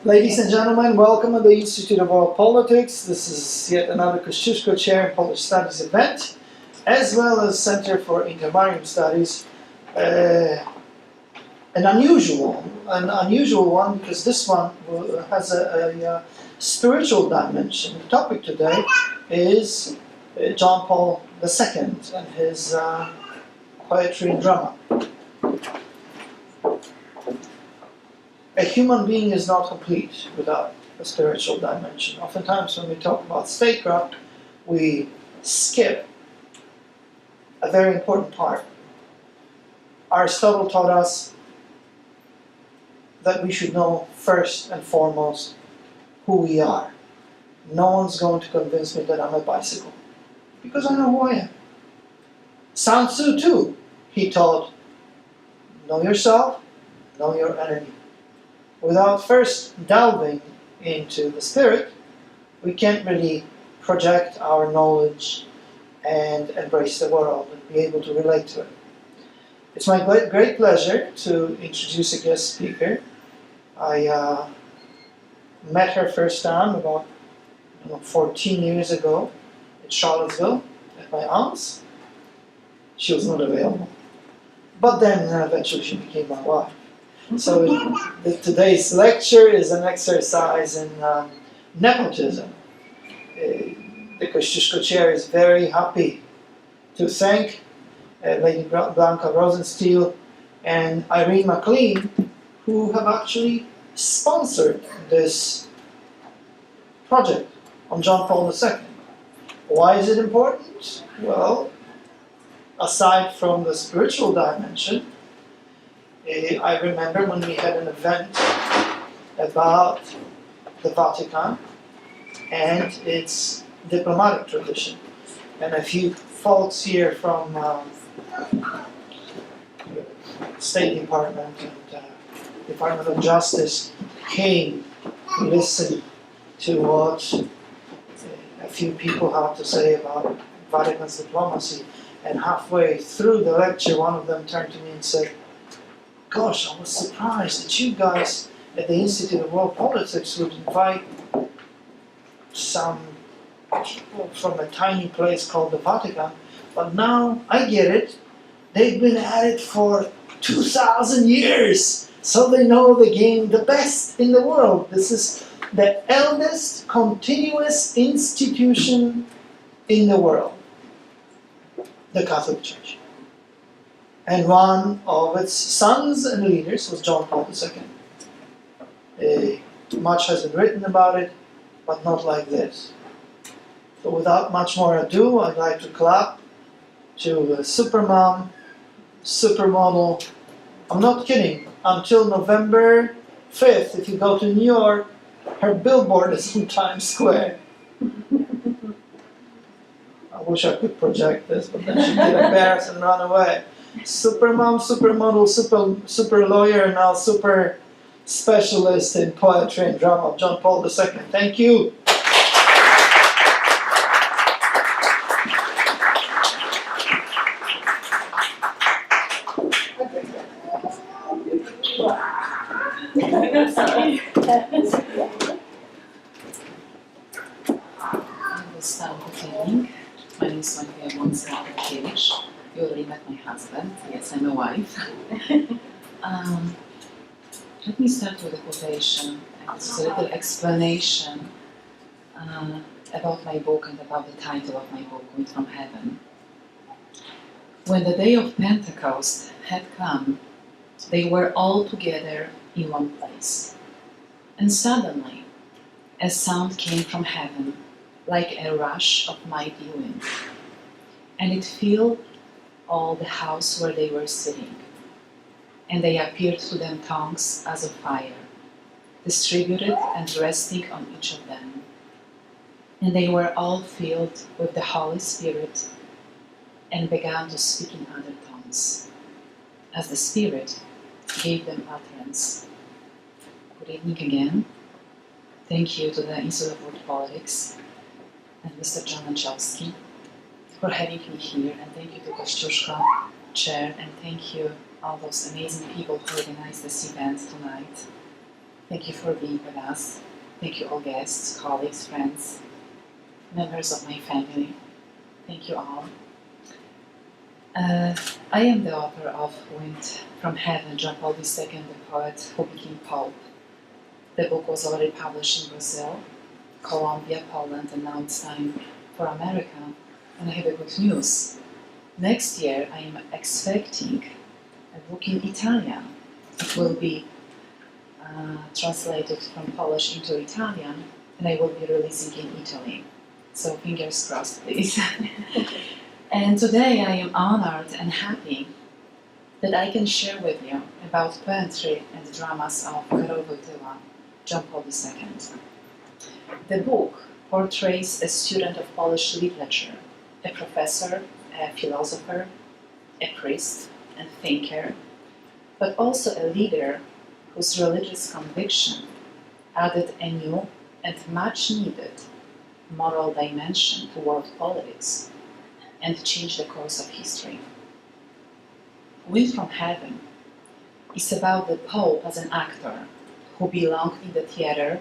Ladies and gentlemen, welcome to the Institute of World Politics. This is yet another Kościuszko Chair in Polish Studies event, as well as Center for Intermarium Studies. An unusual one because this one has a spiritual dimension. The topic today is John Paul II and his poetry and drama. A human being is not complete without a spiritual dimension. Oftentimes when we talk about statecraft, we skip a very important part. Aristotle taught us that we should know first and foremost who we are. No one's going to convince me that I'm a bicycle, because I know who I am. Sun Tzu too, he taught, know yourself, know your enemy. Without first delving into the spirit, we can't really project our knowledge and embrace the world and be able to relate to it. It's my great pleasure to introduce a guest speaker. I met her first time about 14 years ago in Charlottesville at my aunt's. She was not available. But then eventually she became my wife. So today's lecture is an exercise in nepotism. The Kościuszko Chair is very happy to thank Lady Blanca Rosenstiel and Irene McLean, who have actually sponsored this project on John Paul II. Why is it important? Well, aside from the spiritual dimension, I remember when we had an event about the Vatican and its diplomatic tradition. And a few folks here from State Department and Department of Justice came to listen to what a few people had to say about Vatican's diplomacy. And halfway through the lecture, one of them turned to me and said, "Gosh, I was surprised that you guys at the Institute of World Politics would invite some people from a tiny place called the Vatican, but now I get it. They've been at it for 2,000 years, so they know the game the best in the world. This is the eldest continuous institution in the world, the Catholic Church. And one of its sons and leaders was John Paul II. Much has been written about it, but not like this. So without much more ado, I'd like to clap to Supermom, Supermodel. I'm not kidding. Until November 5th, if you go to New York, her billboard is in Times Square. I wish I could project this, but then she'd get embarrassed and run away. Supermom, supermodel, super lawyer, and now super specialist in poetry and drama, John Paul II. Thank you. My name is Monika. You already met my husband. Yes, I'm a wife. Let me start with a quotation. This is a little explanation about my book and about the title of my book, Wind from Heaven. When the day of Pentecost had come, they were all together in one place. And suddenly, a sound came from heaven, like a rush of mighty wind, and it filled all the house where they were sitting. And they appeared to them tongues as of fire, distributed and resting on each of them. And they were all filled with the Holy Spirit and began to speak in other tongues, as the Spirit gave them utterance. Good evening again. Thank you to the Institute of World Politics and Mr. John Lanchowski for having me here, and thank you to Kościuszko Chair, and thank you all those amazing people who organized this event tonight. Thank you for being with us. Thank you all guests, colleagues, friends, members of my family. Thank you all. I am the author of Wind from Heaven, John Paul II, the poet who became Pope. The book was already published in Brazil, Colombia, Poland, and now it's time for America. And I have a good news. Next year I am expecting a book in Italian. It will be translated from Polish into Italian, and I will be releasing in Italy. So fingers crossed, please. And today I am honored and happy that I can share with you about poetry and dramas of Karol Wojtyła, John Paul II. The book portrays a student of Polish literature, a professor, a philosopher, a priest and thinker, but also a leader whose religious conviction added a new and much needed moral dimension to world politics and changed the course of history. Wind from Heaven is about the Pope as an actor who belonged in the theater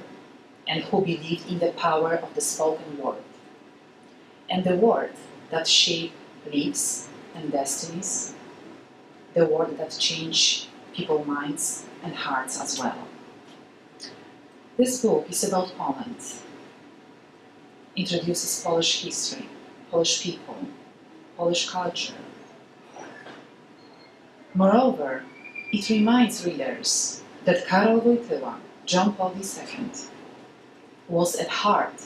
and who believed in the power of the spoken word, and the word that shaped lives and destinies, the word that changed people's minds and hearts as well. This book is about Poland, introduces Polish history, Polish people, Polish culture. Moreover, it reminds readers that Karol Wojtyła, John Paul II, was at heart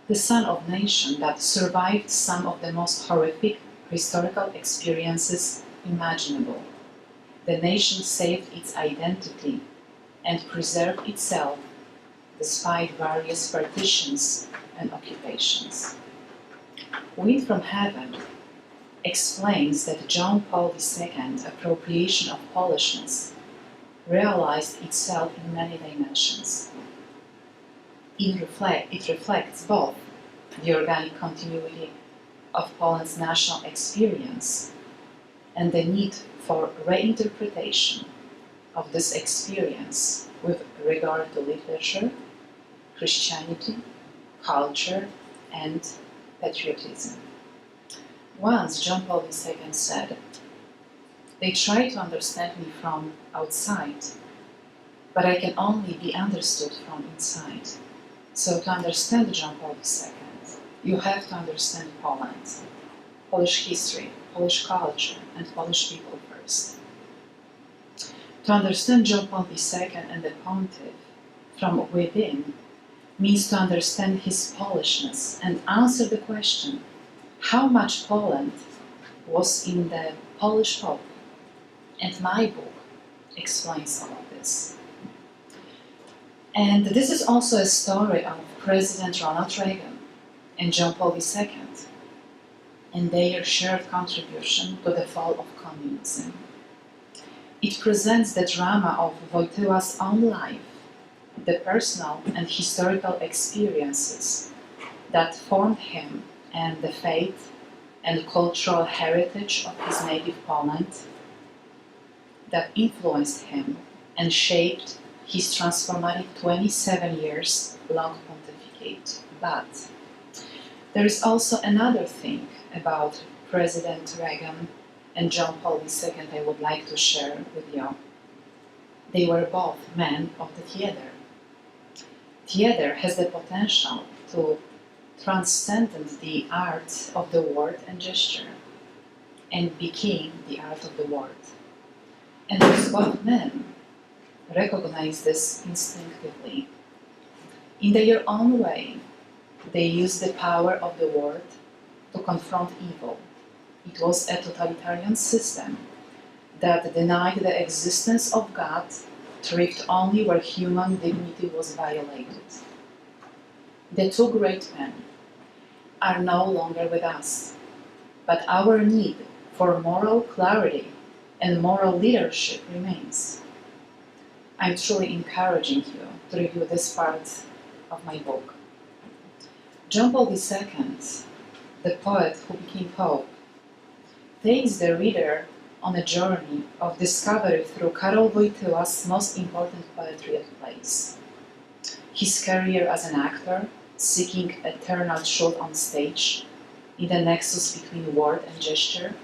the son of a nation that survived some of the most horrific historical experiences imaginable. The nation saved its identity and preserved itself despite various partitions and occupations. Wind from Heaven explains that John Paul II's appropriation of Polishness realized itself in many dimensions. It reflects both the organic continuity of Poland's national experience and the need for reinterpretation of this experience with regard to literature, Christianity, culture, and patriotism. Once John Paul II said, "They try to understand me from outside, but I can only be understood from inside." So to understand John Paul II, you have to understand Poland, Polish history, Polish culture, and Polish people first. To understand John Paul II and the Pontiff from within means to understand his Polishness and answer the question, how much Poland was in the Polish Pope? And my book explains all of this. And this is also a story of President Ronald Reagan and John Paul II and their shared contribution to the fall of communism. It presents the drama of Wojtyła's own life, the personal and historical experiences that formed him and the faith and cultural heritage of his native Poland, that influenced him and shaped his transformative 27 years long pontificate. But there is also another thing about President Reagan and John Paul II I would like to share with you. They were both men of the theater. Theater has the potential to transcend the art of the word and gesture and became the art of the word. And these both men recognize this instinctively. In their own way, they use the power of the word to confront evil. It was a totalitarian system that denied the existence of God, thrived only where human dignity was violated. The two great men are no longer with us, but our need for moral clarity and moral leadership remains. I'm truly encouraging you to review this part of my book. John Paul II, the poet who became Pope, takes the reader on a journey of discovery through Karol Wojtyła's most important poetry and plays. His career as an actor, seeking eternal truth on stage, in the nexus between word and gesture,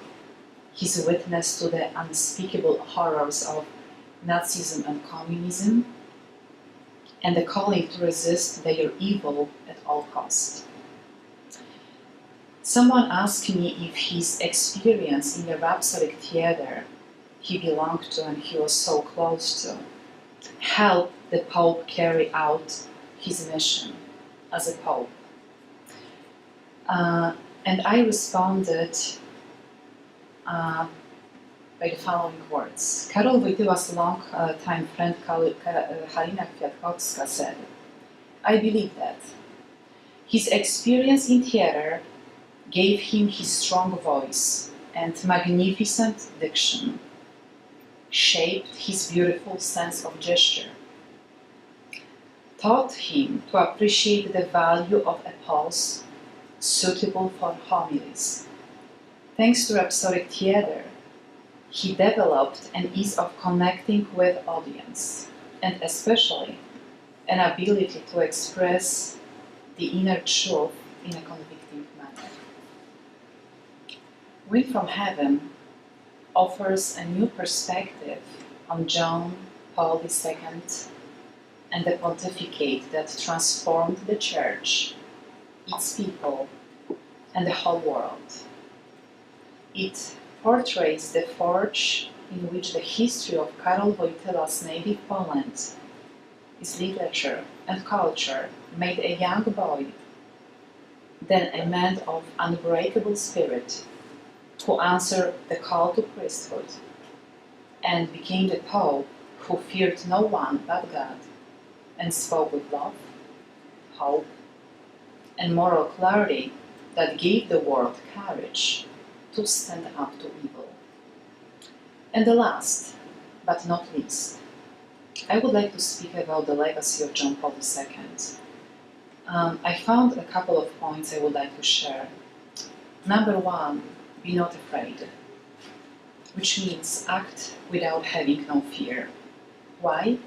his witness to the unspeakable horrors of Nazism and communism, and the calling to resist their evil at all costs. Someone asked me if his experience in the Rhapsodic Theatre he belonged to and he was so close to helped the Pope carry out his mission as a Pope. And I responded by the following words. Karol Wojtyła's long-time friend Halina Kwiatkowska said, "I believe that. His experience in theater gave him his strong voice and magnificent diction, shaped his beautiful sense of gesture, taught him to appreciate the value of a pause suitable for homilies. Thanks to Rhapsodic Theatre, he developed an ease of connecting with audience, and especially an ability to express the inner truth in a convicting manner." Wind from Heaven offers a new perspective on John Paul II and the pontificate that transformed the Church, its people, and the whole world. It portrays the forge in which the history of Karol Wojtyła's native Poland, his literature and culture, made a young boy, then a man of unbreakable spirit, who answered the call to priesthood, and became the Pope who feared no one but God, and spoke with love, hope, and moral clarity that gave the world courage to stand up to evil. And the last, but not least, I would like to speak about the legacy of John Paul II. I found a couple of points I would like to share. Number one, be not afraid, which means act without having no fear. Why?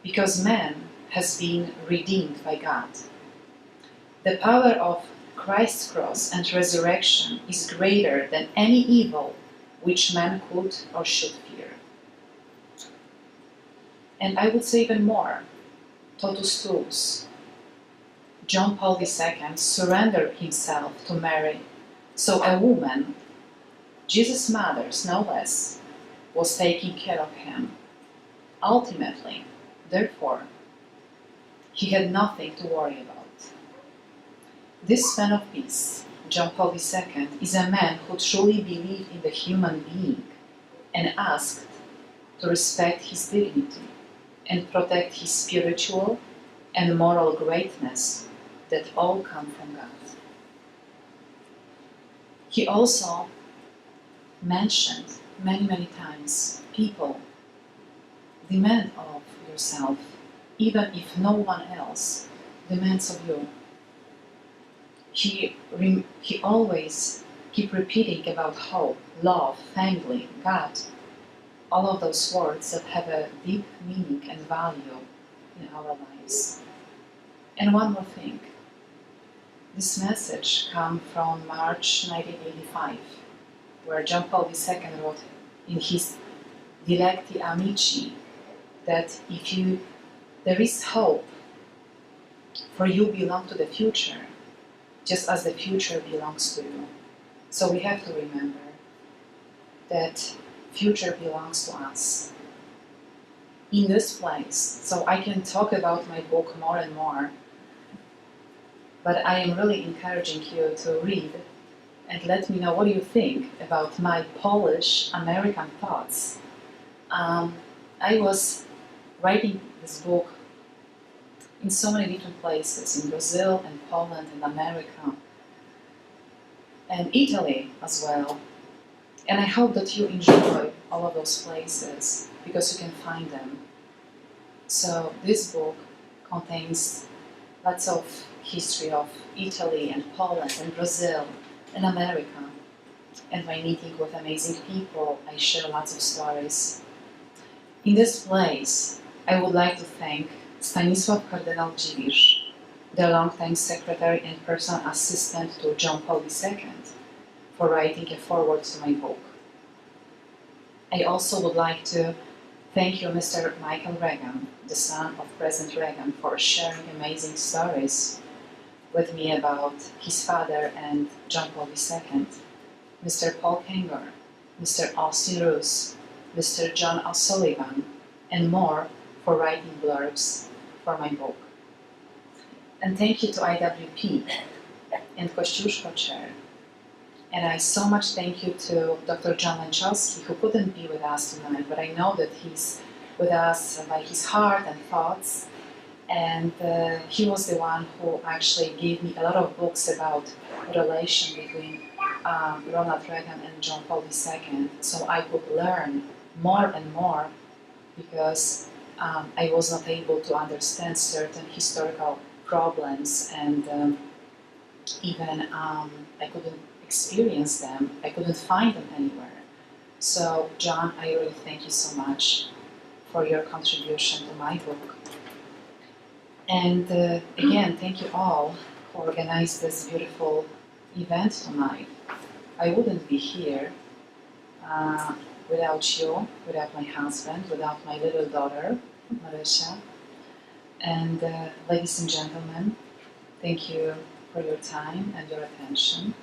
Because man has been redeemed by God. The power of Christ's cross and resurrection is greater than any evil which man could or should fear. And I would say even more, totus tuus. John Paul II surrendered himself to Mary, so a woman, Jesus' mother no less, was taking care of him. Ultimately, therefore, he had nothing to worry about. This man of peace, John Paul II, is a man who truly believed in the human being and asked to respect his dignity and protect his spiritual and moral greatness that all come from God. He also mentioned many times, people, demand of yourself, even if no one else demands of you. He always keep repeating about hope, love, family, God, all of those words that have a deep meaning and value in our lives. And one more thing. This message comes from March 1985, where John Paul II wrote in his Dilecti Amici that there is hope, for you belong to the future, just as the future belongs to you. So we have to remember that future belongs to us. In this place, so I can talk about my book more and more, but I am really encouraging you to read and let me know what you think about my Polish-American thoughts. I was writing this book in so many different places, in Brazil and Poland and America, and Italy as well. And I hope that you enjoy all of those places, because you can find them. So this book contains lots of history of Italy and Poland and Brazil and America. and my meeting with amazing people, I share lots of stories. In this place, I would like to thank Stanisław Kardynal Dziwisz, the longtime secretary and personal assistant to John Paul II, for writing a foreword to my book. I also would like to thank you, Mr. Michael Reagan, the son of President Reagan, for sharing amazing stories with me about his father and John Paul II, Mr. Paul Kenger, Mr. Austin Roos, Mr. John O'Sullivan, and more for writing blurbs for my book. And thank you to IWP and Kościuszko Chair. And I so much thank you to Dr. John Lanchowski, who couldn't be with us tonight, but I know that he's with us by his heart and thoughts. And he was the one who actually gave me a lot of books about the relation between Ronald Reagan and John Paul II, so I could learn more and more, because I was not able to understand certain historical problems, and even I couldn't experience them, I couldn't find them anywhere. So John, I really thank you so much for your contribution to my book. And again, thank you all who organized this beautiful event tonight. I wouldn't be here without you, without my husband, without my little daughter, Marysia. And ladies and gentlemen, thank you for your time and your attention.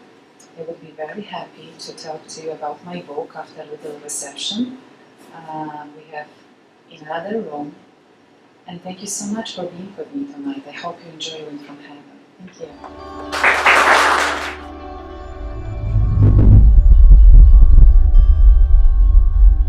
I would be very happy to talk to you about my book after a little reception. We have in another room. And thank you so much for being with me tonight. I hope you enjoy Wind from Heaven. Thank you.